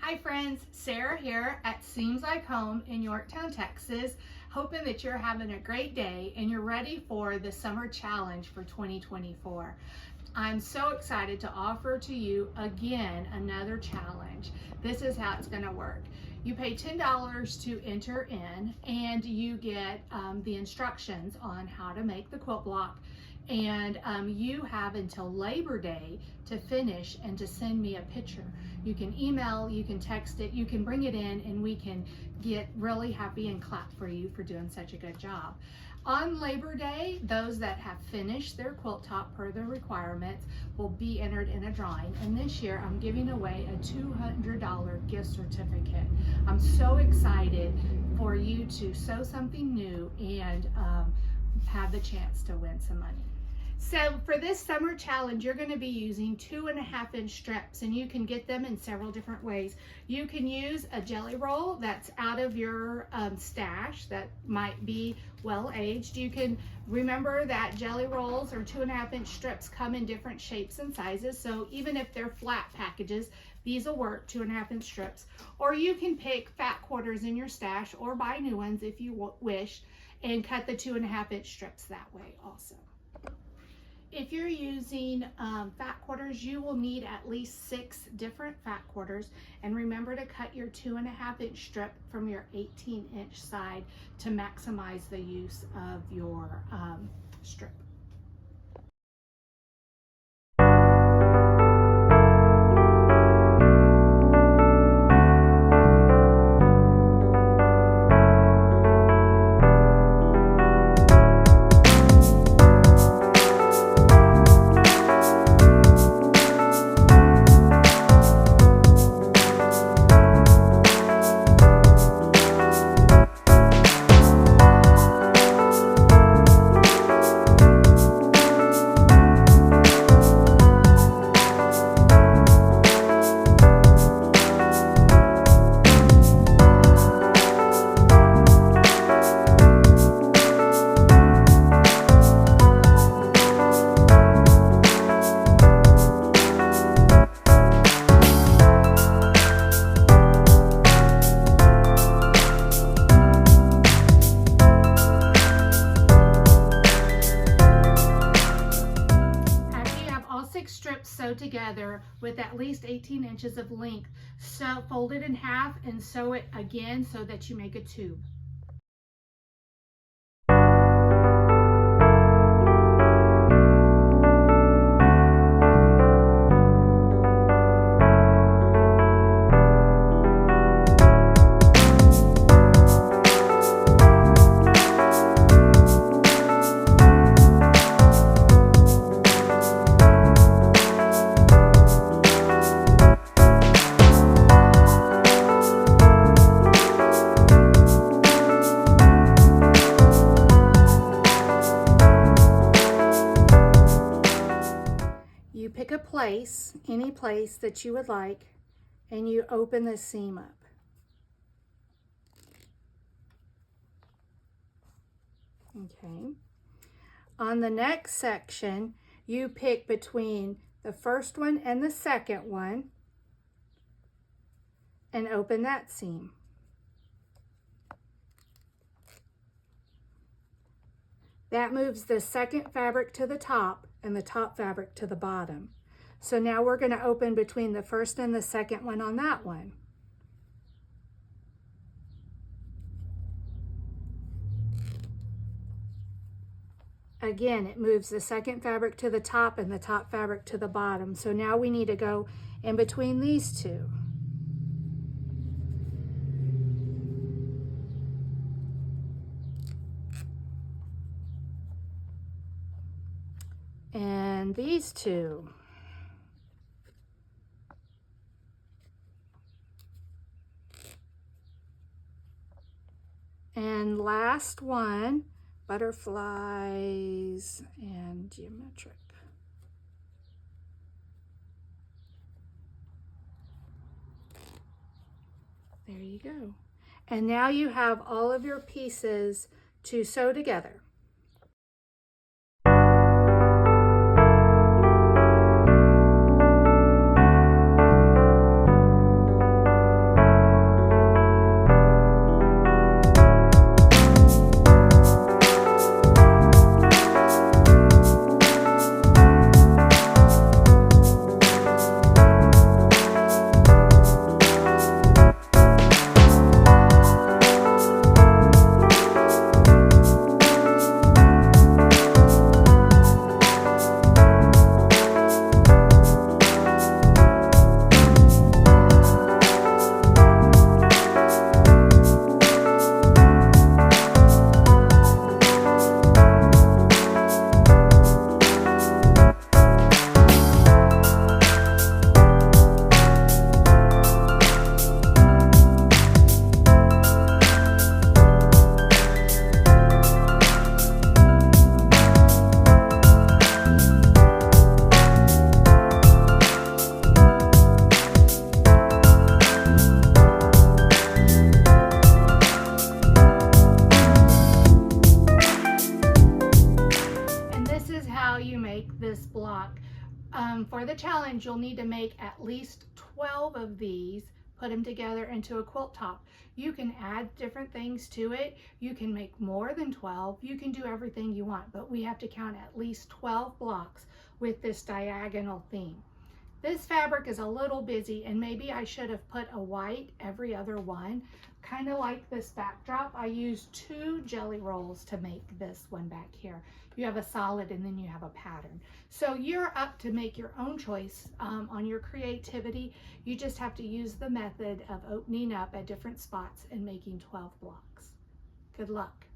Hi friends, Sarah here at Seams Like Home in Yorktown, Texas. Hoping that you're having a great day and you're ready for the summer challenge for 2024. I'm so excited to offer to you again another challenge. This is how it's going to work. You pay $10 to enter in and you get the instructions on how to make the quilt block. And you have until Labor Day to finish and to send me a picture. You can email, you can text it, you can bring it in, and we can get really happy and clap for you for doing such a good job. On Labor Day, those that have finished their quilt top per the requirements will be entered in a drawing. And this year I'm giving away a $200 gift certificate. I'm so excited for you to sew something new and have the chance to win some money. So for this summer challenge, you're going to be using 2.5-inch strips, and you can get them in several different ways. You can use a jelly roll that's out of your stash that might be well aged. You can remember that jelly rolls or 2.5-inch strips come in different shapes and sizes. So even if they're flat packages, these will work, 2.5-inch strips. Or you can pick fat quarters in your stash or buy new ones if you wish and cut the 2.5-inch strips that way also. If you're using fat quarters, you will need at least 6 different fat quarters. And remember to cut your 2.5-inch strip from your 18-inch side to maximize the use of your strip. Strips sewed together with at least 18 inches of length, so fold it in half and sew it again so that you make a tube. You pick a place, any place that you would like, and you open the seam up. Okay. On the next section, you pick between the first one and the second one and open that seam. That moves the second fabric to the top and the top fabric to the bottom. So now we're going to open between the first and the second one on that one. Again, it moves the second fabric to the top and the top fabric to the bottom. So now we need to go in between these two. And these two. And last one, butterflies and geometric. There you go. And now you have all of your pieces to sew together. For the challenge, you'll need to make at least 12 of these, put them together into a quilt top. You can add different things to it. You can make more than 12. You can do everything you want, but we have to count at least 12 blocks with this diagonal theme. This fabric is a little busy, and maybe I should have put a white every other one. Kind of like this backdrop, I used 2 jelly rolls to make this one back here. You have a solid and then you have a pattern. So you're up to make your own choice on your creativity. You just have to use the method of opening up at different spots and making 12 blocks. Good luck.